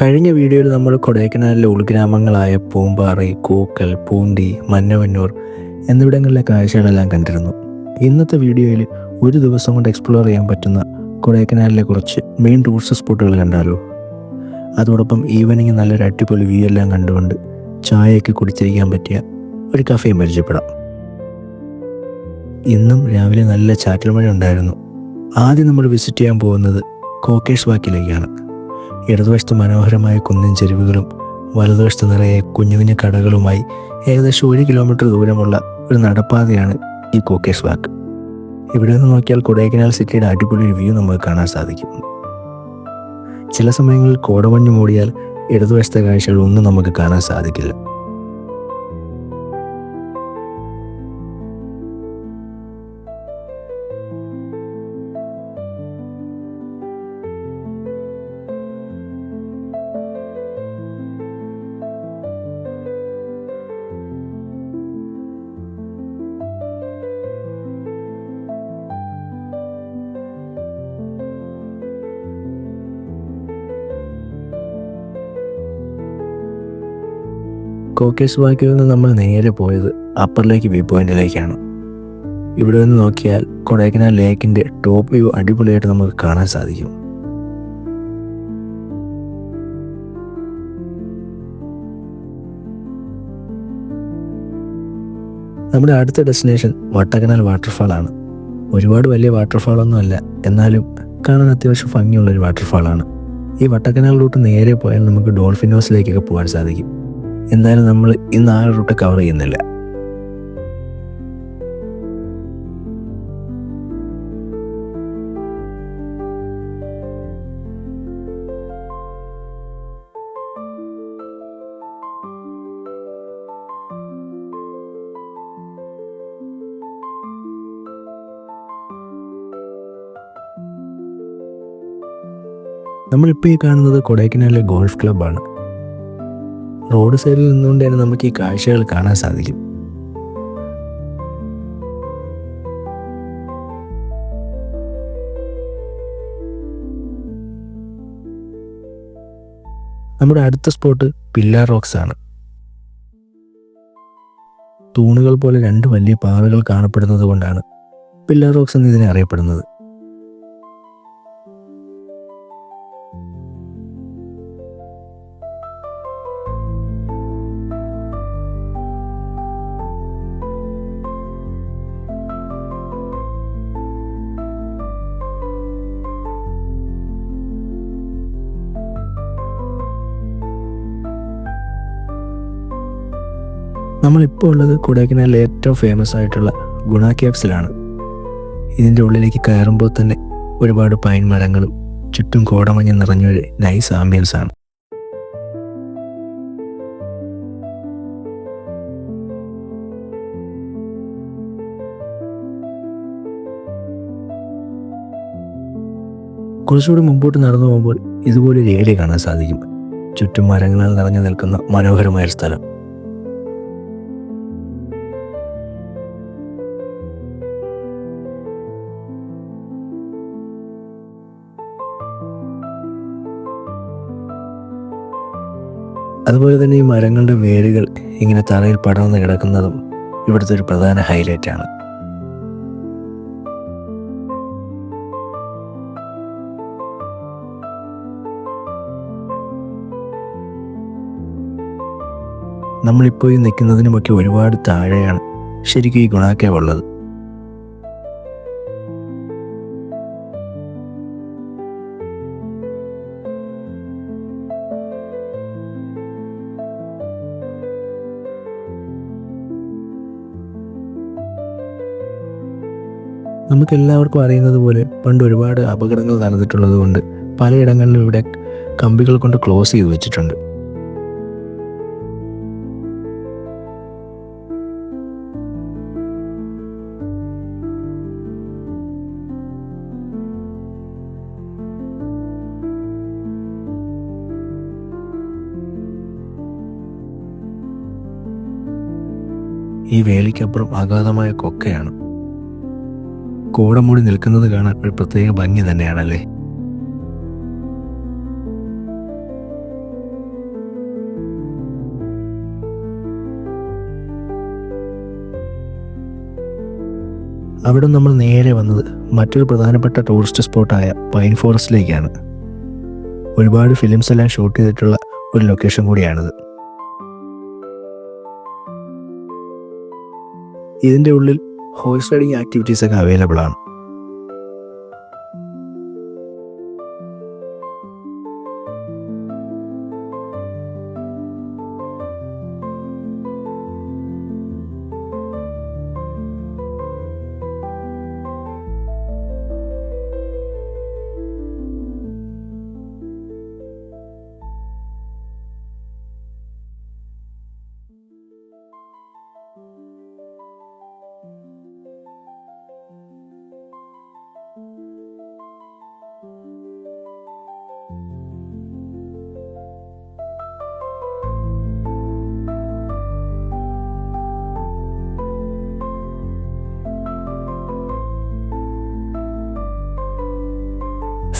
കഴിഞ്ഞ വീഡിയോയിൽ നമ്മൾ കൊടൈക്കനാലിലെ ഉൾഗ്രാമങ്ങളായ പൂമ്പാറ, കൂക്കൽ, പൂണ്ടി, മന്നവന്നൂർ എന്നിവിടങ്ങളിലെ കാഴ്ചകളെല്ലാം കണ്ടിരുന്നു. ഇന്നത്തെ വീഡിയോയിൽ ഒരു ദിവസം കൊണ്ട് എക്സ്പ്ലോർ ചെയ്യാൻ പറ്റുന്ന കൊടൈക്കനാലിലെ കുറച്ച് മെയിൻ ടൂറിസ്റ്റ് സ്പോട്ടുകൾ കണ്ടാലോ. അതോടൊപ്പം ഈവനിങ് നല്ലൊരു അടിപൊളി വ്യൂ എല്ലാം കണ്ടുകൊണ്ട് ചായയൊക്കെ കുടിച്ചിരിക്കാൻ പറ്റിയ ഒരു കഫേയും പരിചയപ്പെടാം. ഇന്നും രാവിലെ നല്ല ചാറ്റൽ മഴ ഉണ്ടായിരുന്നു. ആദ്യം നമ്മൾ വിസിറ്റ് ചെയ്യാൻ പോകുന്നത് കോക്കേഴ്സ് വാക്കിലേക്കാണ്. ഇടതുവശത്ത് മനോഹരമായ കുന്നിൻ ചെരുവുകളും വലതുവശത്ത് നിറയെ കുഞ്ഞു കുഞ്ഞു കടകളുമായി ഏകദേശം 1 കിലോമീറ്റർ ദൂരമുള്ള ഒരു നടപ്പാതയാണ് ഈ കോക്കേഴ്സ് വാക്ക്. ഇവിടെ നിന്ന് നോക്കിയാൽ കൊടൈക്കനാൽ സിറ്റിയുടെ അടിപൊളി വ്യൂ നമുക്ക് കാണാൻ സാധിക്കും. ചില സമയങ്ങളിൽ കോടമഞ്ഞ് മൂടിയാൽ ഇടതുവശത്തെ കാഴ്ചകൾ ഒന്നും നമുക്ക് കാണാൻ സാധിക്കില്ല. കോക്കേഴ്സ് വാക്കിൽ നിന്ന് നമ്മൾ നേരെ പോയത് അപ്പർ ലേക്ക് വ്യൂ പോയിന്റിലേക്കാണ്. ഇവിടെ നിന്ന് നോക്കിയാൽ കൊടൈക്കനാൽ ലേക്കിൻ്റെ ടോപ്പ് വ്യൂ അടിപൊളിയായിട്ട് നമുക്ക് കാണാൻ സാധിക്കും. നമ്മുടെ അടുത്ത ഡെസ്റ്റിനേഷൻ വട്ടക്കനാൽ വാട്ടർഫാളാണ്. ഒരുപാട് വലിയ വാട്ടർഫാളൊന്നും അല്ല, എന്നാലും കാണാൻ അത്യാവശ്യം ഭംഗിയുള്ളൊരു വാട്ടർഫാളാണ്. ഈ വട്ടക്കനാൽ റൂട്ട് നേരെ പോയാൽ നമുക്ക് ഡോൾഫിൻ ഹൗസിലേക്കൊക്കെ പോകാൻ സാധിക്കും. എന്തായാലും നമ്മൾ ഇന്ന് ആ റൂട്ട് കവർ ചെയ്യുന്നില്ല. നമ്മളിപ്പോൾ ഈ കാണുന്നത് കൊടൈക്കനാലിലെ ഗോൾഫ് ക്ലബ്ബാണ്. റോഡ് സൈഡിൽ നിന്നുകൊണ്ട് തന്നെ നമുക്ക് ഈ കാഴ്ചകൾ കാണാൻ സാധിക്കും. നമ്മുടെ അടുത്ത സ്പോട്ട് പില്ലാർ റോക്സ് ആണ്. തൂണുകൾ പോലെ 2 വലിയ പാറകൾ കാണപ്പെടുന്നത് കൊണ്ടാണ് പില്ലാർ റോക്സ് എന്ന് ഇതിനെ അറിയപ്പെടുന്നത്. നമ്മളിപ്പോൾ ഉള്ളത് കൊടൈക്കനാലിലെ ഏറ്റവും ഫേമസ് ആയിട്ടുള്ള ഗുണ കേവ്സിലാണ്. ഇതിൻ്റെ ഉള്ളിലേക്ക് കയറുമ്പോൾ തന്നെ ഒരുപാട് പൈൻ മരങ്ങളും ചുറ്റും കോടമഞ്ഞ് നിറഞ്ഞൊരു നൈസ് ആംബിയൻസ് ആണ്. കുറച്ചുകൂടി മുമ്പോട്ട് നടന്നു പോകുമ്പോൾ ഇതുപോലൊരു ഏരിയ കാണാൻ സാധിക്കും. ചുറ്റും മരങ്ങളാൽ നിറഞ്ഞു നിൽക്കുന്ന മനോഹരമായൊരു സ്ഥലം. അതുപോലെ തന്നെ ഈ മരങ്ങളുടെ വേരുകൾ ഇങ്ങനെ തറയിൽ പടർന്ന് കിടക്കുന്നതും ഇവിടുത്തെ ഒരു പ്രധാന ഹൈലൈറ്റ് ആണ്. നമ്മളിപ്പോൾ ഈ നിൽക്കുന്നതിനുമൊക്കെ ഒരുപാട് താഴെയാണ് ശരിക്കും ഈ ഗുണ കേവ് ഉള്ളത്. നമുക്കെല്ലാവർക്കും അറിയുന്നത് പോലെ പണ്ട് ഒരുപാട് അപകടങ്ങൾ നടന്നിട്ടുള്ളത് കൊണ്ട് പലയിടങ്ങളിലും ഇവിടെ കമ്പികൾ കൊണ്ട് ക്ലോസ് ചെയ്ത് വെച്ചിട്ടുണ്ട്. ഈ വേലിക്കപ്പുറം അഗാധമായ കൊക്കയാണ്. കോടമൂടി നിൽക്കുന്നത് കാണാൻ ഒരു പ്രത്യേക ഭംഗി തന്നെയാണല്ലേ. അവിടെ നമ്മൾ നേരെ വന്നത് മറ്റൊരു പ്രധാനപ്പെട്ട ടൂറിസ്റ്റ് സ്പോട്ടായ പൈൻ ഫോറസ്റ്റിലേക്കാണ്. ഒരുപാട് ഫിലിംസ് എല്ലാം ഷൂട്ട് ചെയ്തിട്ടുള്ള ഒരു ലൊക്കേഷൻ കൂടിയാണിത്. ഇതിൻ്റെ ഉള്ളിൽ ഹോഴ്സ് റൈഡിങ് ആക്ടിവിറ്റീസ് ഒക്കെ അവൈലബിൾ ആണ്.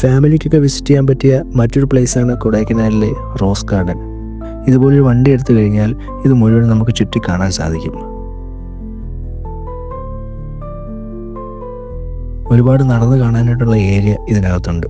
ഫാമിലിക്കൊക്കെ വിസിറ്റ് ചെയ്യാൻ പറ്റിയ മറ്റൊരു പ്ലേസാണ് കൊടൈക്കനാലിലെ റോസ് ഗാർഡൻ. ഇതുപോലൊരു വണ്ടി എടുത്തു കഴിഞ്ഞാൽ ഇത് മുഴുവൻ നമുക്ക് ചുറ്റി കാണാൻ സാധിക്കും. ഒരുപാട് നടന്നു കാണാനായിട്ടുള്ള ഏരിയ ഇതിനകത്തുണ്ട്.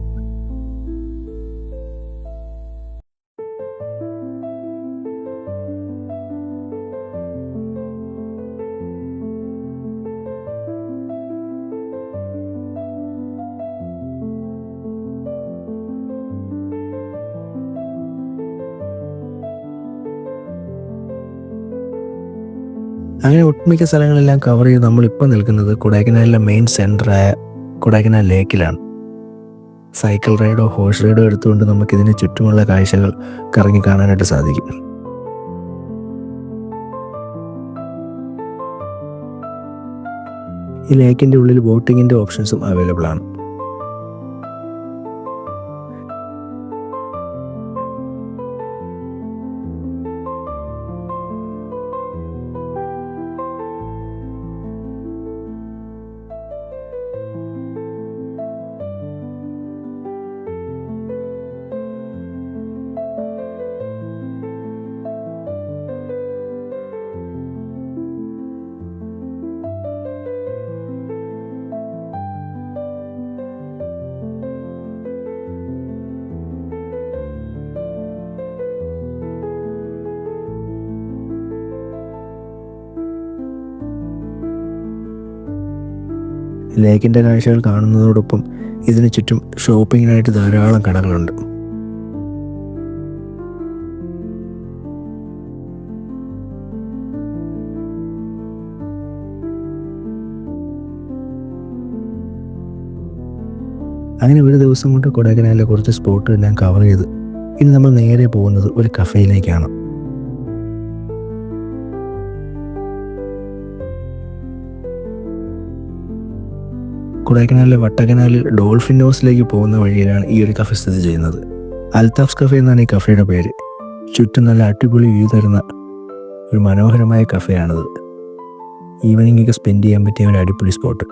അങ്ങനെ ഒട്ടുമിക്ക സ്ഥലങ്ങളെല്ലാം കവർ ചെയ്ത് നമ്മളിപ്പോൾ നിൽക്കുന്നത് കൊടൈക്കനാലിലെ മെയിൻ സെൻറ്ററായ കൊടൈക്കനാൽ ലേക്കിലാണ്. സൈക്കിൾ റൈഡോ ഹോഴ്സ് റൈഡോ എടുത്തുകൊണ്ട് നമുക്കിതിന് ചുറ്റുമുള്ള കാഴ്ചകൾ കറങ്ങി കാണാനായിട്ട് സാധിക്കും. ഈ ലേക്കിൻ്റെ ഉള്ളിൽ ബോട്ടിങ്ങിൻ്റെ ഓപ്ഷൻസും അവൈലബിൾ ആണ്. ലേക്കിൻ്റെ കാഴ്ചകൾ കാണുന്നതോടൊപ്പം ഇതിന് ചുറ്റും ഷോപ്പിങ്ങിനായിട്ട് ധാരാളം കടകളുണ്ട്. അങ്ങനെ ഒരു ദിവസം കൊണ്ട് കൊടൈക്കനാലിലെ കുറച്ച് സ്പോട്ട് എല്ലാം കവർ ചെയ്ത് ഇനി നമ്മൾ നേരെ പോകുന്നത് ഒരു കഫേയിലേക്കാണ്. കൊടൈക്കനാലിലെ വട്ടക്കനാലിൽ ഡോൾഫിൻ ഹൗസിലേക്ക് പോകുന്ന വഴിയിലാണ് ഈ ഒരു കഫേ സ്ഥിതി ചെയ്യുന്നത്. അൽത്താഫ്സ് കഫേ എന്നാണ് ഈ കഫേയുടെ പേര്. ചുറ്റും നല്ല അടിപൊളി വ്യൂ തരുന്ന ഒരു മനോഹരമായ കഫേയാണിത്. ഈവനിംഗ് ഒക്കെ സ്പെൻഡ് ചെയ്യാൻ പറ്റിയ ഒരു അടിപൊളി സ്പോട്ട്.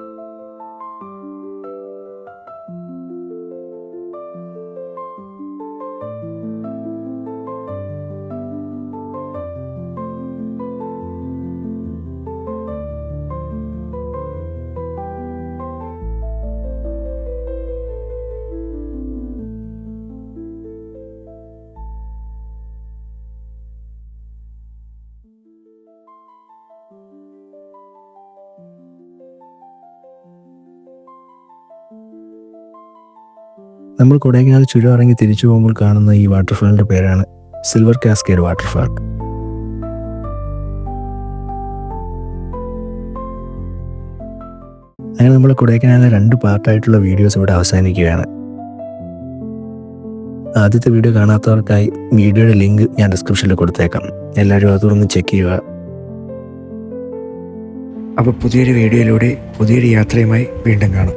നമ്മൾ കൊടൈക്കനാൽ ചുരം ഇറങ്ങി തിരിച്ചു പോകുമ്പോൾ കാണുന്ന ഈ വാട്ടർഫാളിൻ്റെ പേരാണ് സിൽവർ കാസ്കേഡ് വാട്ടർഫാൾ. അങ്ങനെ നമ്മൾ കൊടൈക്കനാലിലെ 2 പാർട്ടായിട്ടുള്ള വീഡിയോസ് ഇവിടെ അവസാനിക്കുകയാണ്. ആദ്യത്തെ വീഡിയോ കാണാത്തവർക്കായി വീഡിയോയുടെ ലിങ്ക് ഞാൻ ഡിസ്ക്രിപ്ഷനിൽ കൊടുത്തേക്കാം. എല്ലാവരും അതൊന്ന് ചെക്ക് ചെയ്യുക. അപ്പോൾ പുതിയൊരു വീഡിയോയിലൂടെ പുതിയൊരു യാത്രയുമായി വീണ്ടും കാണാം.